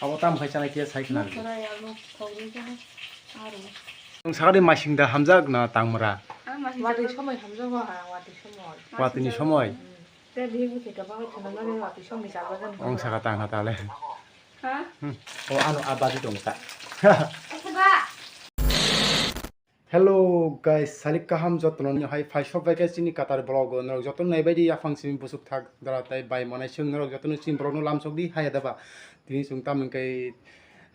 아버 땀 가있잖아 kia 사이키나 사가리 마싱다 함작나 땅무라 와드 처음에 감정화 와드 처음에 와드니 소모이 때 비행기 대가방을 드는 거는 와드 처음에 잡아가는 거 엉사가 땅 하다래 하? 아노 아바디 동사 해봐 Hello guys, salik kaham jotno ni hai phai shop vacancy ni katar blog no jotno nai bai ya function busuk thak dara tai bai monai sung no jotno sim blog no lam sok di hai daba tini sung tam kai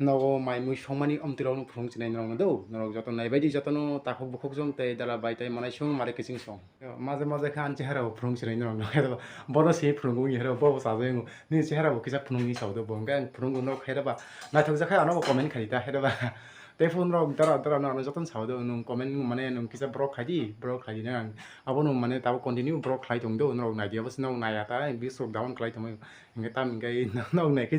no mai mu somani omtiro no phung chinai no do no jotno nai bai jotno takhok bukhok jong tai dara bai tai monai sung mare kising song maje maje khan chehara phung chinai no no daba bodo se phung gi hero bo sa jeng ni chehara bo kisa phung ni sau do bo ngan phung no khai daba na thok ja khai ano comment khai da hai daba telepon rok dara no joton saudo nung comment mane nung kisa brok khadi nang abo nung mane tabo continue brok khai tong do nong nai dia bas nong nai ata biso down khai tong ngai tam ngai nong nai ke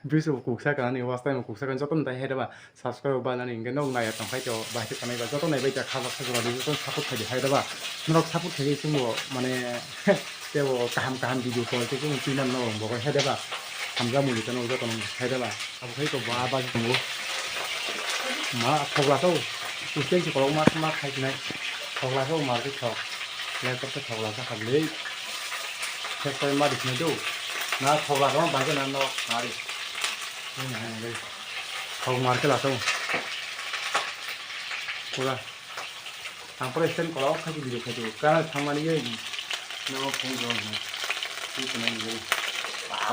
biso kuksa kan ni was time kuksa kan joton dai heda ba subscribe ba nani ngai nong nai ata khai jo ba he kanai ba joton nai bai ja kha ba kha ba joton support khai hai da ba nong support khai simo mane tebo kaham video ko te kung pinam no bo ko heda ba hamza muli kan joton heda ba abo khai ko ba tong mà thọc là đâu, tôi chơi chỉ có mát hay thế này, thọc là đâu mà cái thọc, lên cấp cái thọc là cái hạt lưới, thế coi mà được mấy đâu, nó thọc là đâu bán cái nào nó đi, đây, thọc mà cái là đâu, cô là, thằng president có lóc hay gì được hay được, cái thằng mà đi nó không rồi này, cái này gì,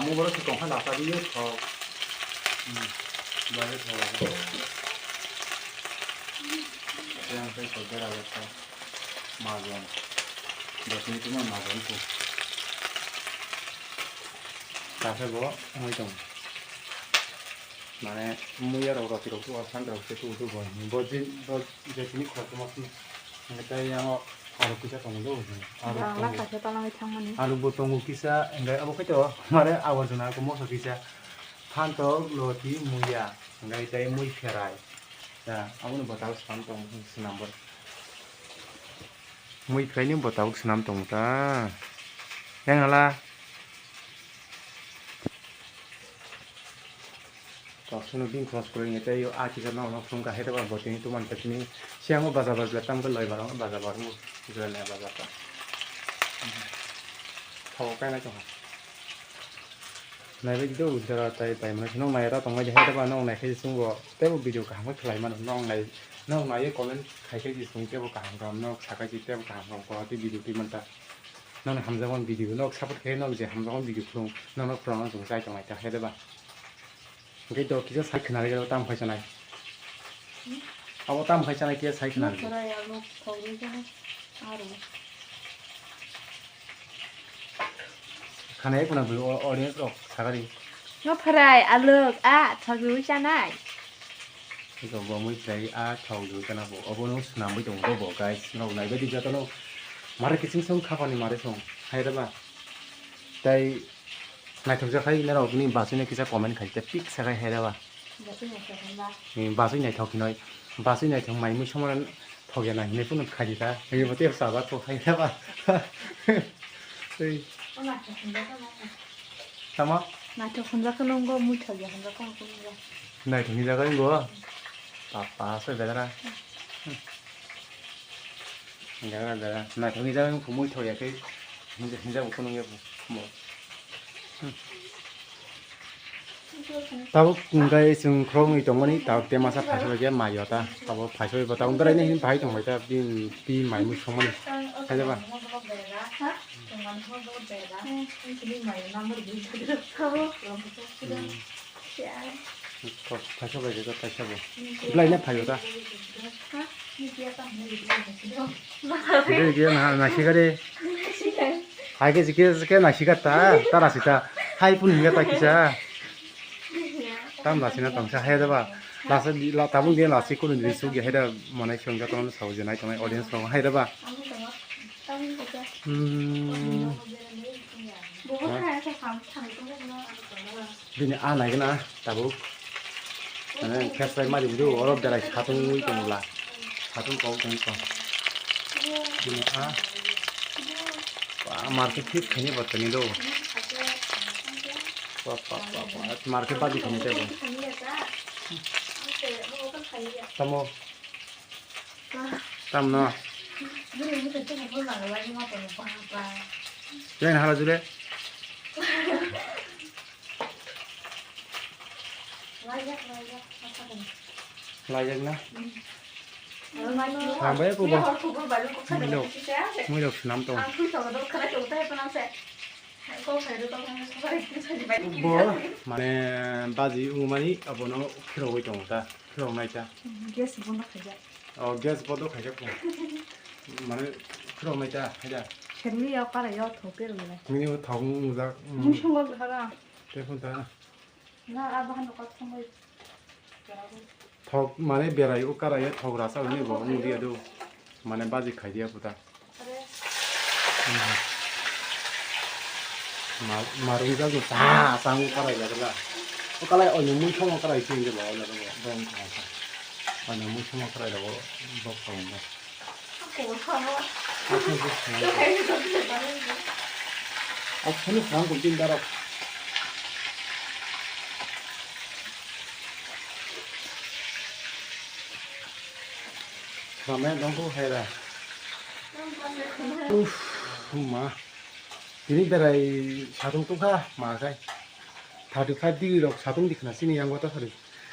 mua bữa thì còn phải làm sao đi thọc, vậy thọc yang saya saudara itu magon, biasanya itu mah magon tuh. Tapi bawa itu, mana muya roti tuh asan roti tuh bawa. Bawa jadi ini kuat masih, kita yang alu kisah tunggu dulu. Alu botong kisah, enggak apa itu, mana awal sana aku mau kisah, hantar roti muya, enggak itu muya ferai. 자, 아무는 बताओ 스남동 스남버. 무이 크라이님 बताओ 스남동다. 양알아. 저수는 빈 크로스 거리에 때요 아치가 나오는 풍가 해다가 버티니 또만 때니 시향을 바자바자 땅을 넣어 봐라 바자바로 그래 내 바자바. 더 까나 좀. này bây giờ giờ tại mà nó này ra tông ngay hay đó nó này khi xuống vào tế bào video cảm cái lại mà nó này có lên hay cái gì xuống tế bào cảm rồi nó xả cái gì tế bào cảm rồi có cái video thì mình ta nó là ham con video nó sắp cái nó sẽ ham con video luôn nó nó dùng sai trong này ta hay đó bạn cái đồ kia sai cái này cái tam phải này tam phải này kia sai cái này khán giả của nó vừa audience rồi sao đi nó phải alert thầu dưới cha này cái bộ mới thấy thầu dưới cái nào bộ nó nằm với trong cái bộ cái nó này bây giờ tao nó mà cái chính sống khá là mà đấy xong hay đó mà đây này thực ra thấy nó đâu cái bà này cái comment khai tiếp pic sao hay đó mà bà này thầu thì nói bà này thằng mày mới xong rồi thầu cái này nên cũng khai gì ta bây giờ tiếp sao bà thầu hay đó mà sao 나저 혼자 끄는 거 무척이야 혼자 끄는 거 này thì ra cái ngứa bà soi về ra ra này thì ra phụ mũi thôi cái ra một con nghe một tao cái sừng khom cái trong này tao tiêm massage phải cái mày rồi ta tao phải soi vào tao cái này phải trong mày ta đi mày mũi xong rồi thấy chưa bạn 다시 해봐, 다시 해봐. 블라인에 파요다. 이게 나시가래. 이게 나시갔다. 따라시다. 하이픈 이겼다 기자. 땀 나시나 땀차 해야 봐. 라서 다분 게 라시 코는 리수기 해다 뭐네 형가 돈 사오잖아. 정말 오디언스로 해다 봐. Bini này cái nào, tabu, này khép say mà dùng đồ ở đâu đây 사통 무이 좀 몰라, 사통 거울 좀 있어. bini 마켓 팁 괜히 봤더니도, 마켓 바지 괜히 되고. tamo tam no lên hala jule lại na hàng bé cô bông mới được năm tuổi bố mà nè ba gì u mani ở bộ nó kêu cái chồng ta kêu này cha gas bottle khai chắc mà nó kêu này cha hay là cherry áo cá này áo thổ biết rồi này mình thòng ra không xong rồi hả cái con ta na aba han ko xong rồi thọc mà này bè này cái này thọc ra sao này bộ nó đi đâu mà này ba gì khai đi à mà rồi ra rồi ta sang cái này là cái này ở những mũi không cái này chuyên cái bảo là cái bảo vâng ở những mũi không cái này là bảo phòng mà nó sáng cũng tin ra đâu mà mẹ đóng có hay là mà ini dari sarung tuh kah makai thadu fadi rok sarung dikna sini yang gua tahu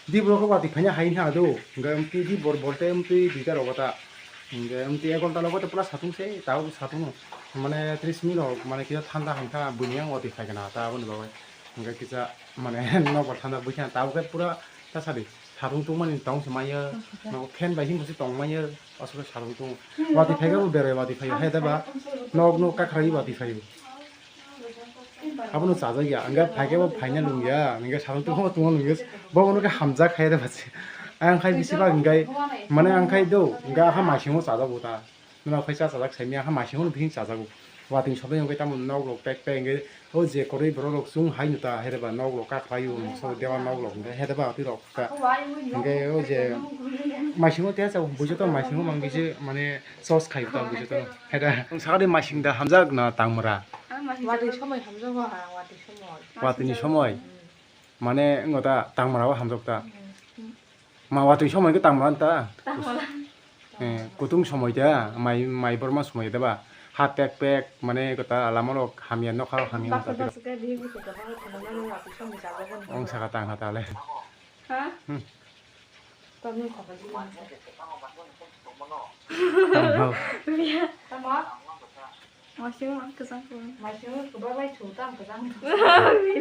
di bro ko bati khanya hain ha do K.M.P.D di bor bolte M.P. dita rokota K.M.P. ekon ta logote pura sarung se tahu sarung mane 30 minit mane kita thanda hangka bunyang oti khaigana ta bun babai enggak kita mane no bor thanda bunya tahu ke pura ta sadi sarung tu mane tong semaya no fen bai hing tong maya asuk sarung tu wati khaiga bu bere wati khai hai da ba no ka khari wati khai 아버는 짜자기야. 안가 파게고 파이냐 룽이야. 내가 사람 또 뭐 동안 룽이 먹는 게 함자 খাই야 돼 봤지. 안 খাই 비시바 인가이 মানে 안 খাই도 인가 한 마시고 짜자보다. 누나 회사 짜자 세미야 한 마시고는 빙 짜자고. 와딩 저번 여기 따면 나오고 빽빽 게 어제 거리 버럭 숭 하이누다 해봐 나오고 깍 봐요. 소 대화 나오고 근데 해봐 비록 이게 어제 마시고 대서 무조건 마시고 망기지 만에 소스 খাই다 무조건 해다. 사가리 마신다 함자 나 땅무라. 와드 처음에 함정화 와드 처음에 와드니 처음에 만에 응어다 땅마라고 함적다 마 와드 처음에 그 땅마란다 예 고통 처음이다 마이 버마 처음이다 봐 핫백백 만에 그다 알라마로 하면 녹하고 하면 다 엉사가 땅 하다래 하? 떠는 거 가지고 미안 마시고 그 상품 마시고 그 바바이 좋다 그 상품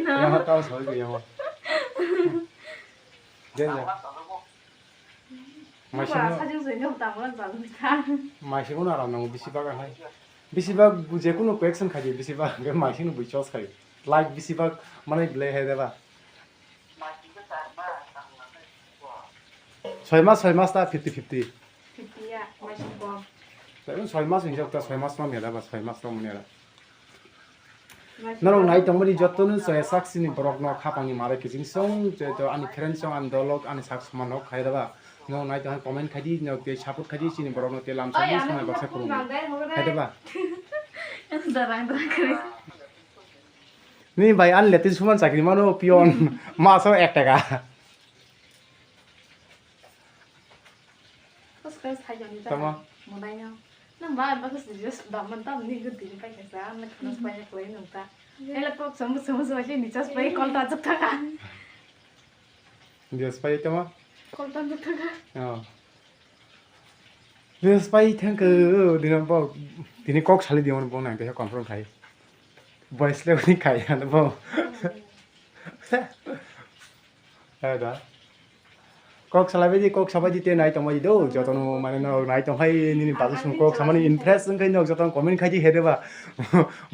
영화 따서 이거 영화 됐네 마시고 사진 소리는 담으란 자루다 마시고 나라는 비시바가 해 비시바 제코노 액션 가지 비시바 그 마시는 부이쳐서 가지 라이크 비시바 만에 블레 해 대봐 설마스다 50-50 50야 마시고 이건 설마스 이제 없다 설마스만 해봐 설마스만 해라 나로 나이 동물이 저토는 서에 삭신이 버럭노 카방이 말에 기징성 저 아니 크렌성 안 돌록 아니 삭스만 록 가이다봐 너 나이 동 코멘 카디 너게 샤풋 카디 시니 버럭노 텔람 서비스나 박사 코로 해봐 니 바이 안 레티 수만 চাকরি মানো পিয়ন মাসও 1 টাকা tamam modalnya nang ba bagus just daman tam ni good din pa kasa na kanas pa ko ino ta ela prok samu aja ni just pa call ta jap ka dia spy tama call ta jap ka dia spy thang ke dinan ba dini kok sali dion bon nang ke confirm khai voice le ni khai na ba ada kok salabe kok sabaji te nai tomai do jotono mane no nai tomai ni bazu sum kok samani impress ngai no joton comment khai ji hede ba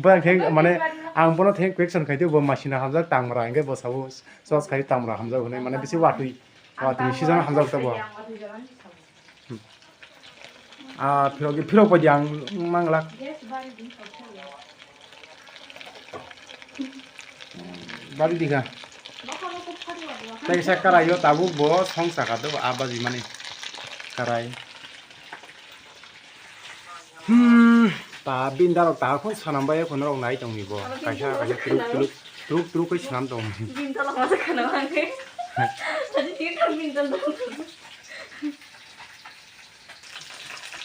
ba theng mane ang bono theng question khai de bo machine hamza tangmara ngai bo sabu sos khai tangmara hamza hone mane bisi watui season hamza ta bo a phiro ko jang manglak bari diga Saya karai yo tabu bos hong sakado abaji mani karai ta bindar ta khon sanam bae khon rong nai tong ni bo kaisa truk koi sanam tong bindar masa kana 아직 되게 감민들도.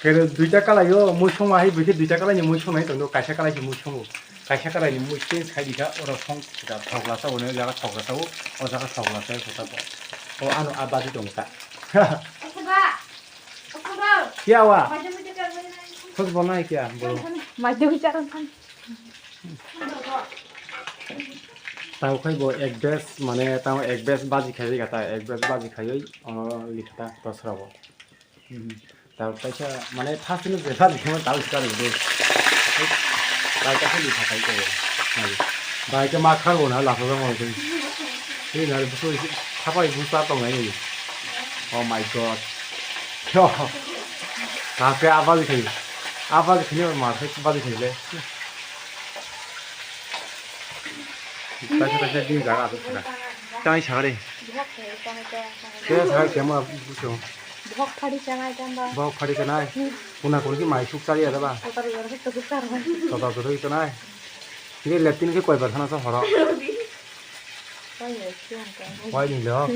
그래도 두이자 깔아요. 무청 와해 비게 두이자 깔아니 무청 나이 정도 가샤 깔아지 무청. 가샤 깔아니 무청 사이디가 어라 성다 덕라서 오늘 내가 덕라서 어자가 덕라서 보다 뭐. 아노 아바지 동다. 야와. 거기 보나 이게야. 뭐. 마지막에 자른 판. ताऊ खाई वो एक बेस माने ताऊ एक बेस बाजी खाई जाता है एक बेस बाजी खाई लिखता दसरा वो ताऊ पैसा माने फास्ट में बेसा लिखे में ताऊ इसका लिखे ताऊ का ही लिखा खाई तो भाई के मार खा वो ना लाखों का मोल कोई ये ना बुसो खापा ये बुसा तो नहीं ये oh my god यो ताके आवाज़ खाई और मार खाई बाजी खाई ले 다시 님 나가 봅시다. 땅이 작아래. 그래 잘 개마 부셔. 먹파리잖아. 오늘 거기 많이 숙살이야 봐. 저다 저도 있잖아. 이게 랩티는 게 거의 하나서 허라. 와이 려.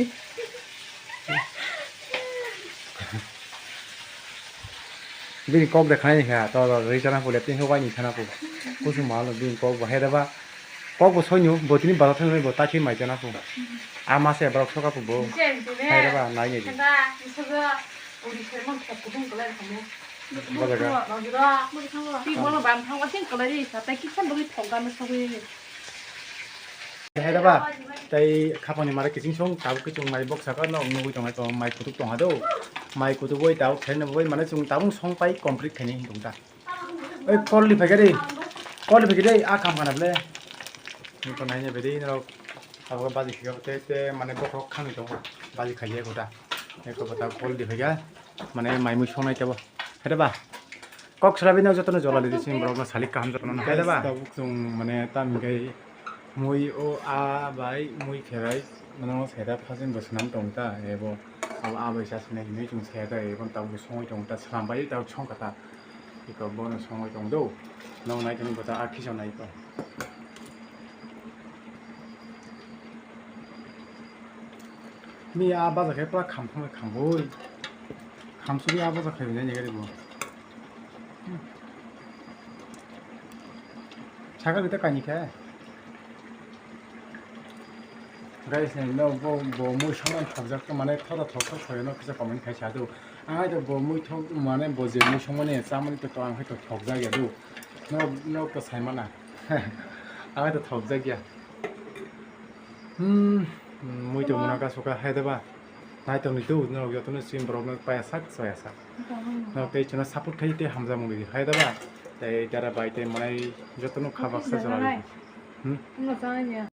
빈 꼭 대खा니까 또 있잖아. 랩티는 거 와이 있잖아. 무슨 말로 빈 꼭 해다 봐. 꼭 소녀 뭐더니 바닥에 뭐 따치 많이 잖아 부 아마세 바닥 서가 부 해봐 나이 얘기 우리 젊은 부동 걸레 가면 맞아가 너들아 이 뭐로 밤 한거 생 걸레리 사태 키친 거기 통감을 서고 해봐 tay 카본이 말에 기승총 따고 그쪽 많이 복사가 너 없는 거 정말 또 많이 구독 동하도 많이 구독 보이 따고 되는 보이 만에 좀 따봉 송파이 컴플리트 되니 동다 에 콜리 베게리 아 감가나블레 이거 나이냐 베리 너 아버가 바지 기가 때 만에 버럭 칸이 좀 바지 가지에 고다 이거 보다 콜리 베게 만에 많이 무청나이 때봐 해봐 꼭 사람이나 저도 졸라리 지금 뭐라고 살릴까 함 저는 해봐 좀 만에 땀게 muy o a bai muy ferai mano seda phasin bosnam tongta ebo a bai sa sne ni chung seda ebon taw songoi tongta salam bai taw chong kata iko bon songoi tongdo no nai tini bota a khison nai ko mi a ba za ke pra kham boi kham su a ba za khai ne ne bo 차가 그때 가니까 guys no bo muy shong thokjak to mane thoda thok khoy no kisa comment khai chadu ai to bo muy thok mane bo je muy shong mane chamani to ang khai to thokjak ya du no to saimana ai to thokjak ya muy to mona ka soka hai da ba nai to ni du no yo to no sim problem pa sak so ya sak no te chuna support khai te hamza mu gi hai da ba te dara bai te mane jotono khabak sa jara 응, 맞아요.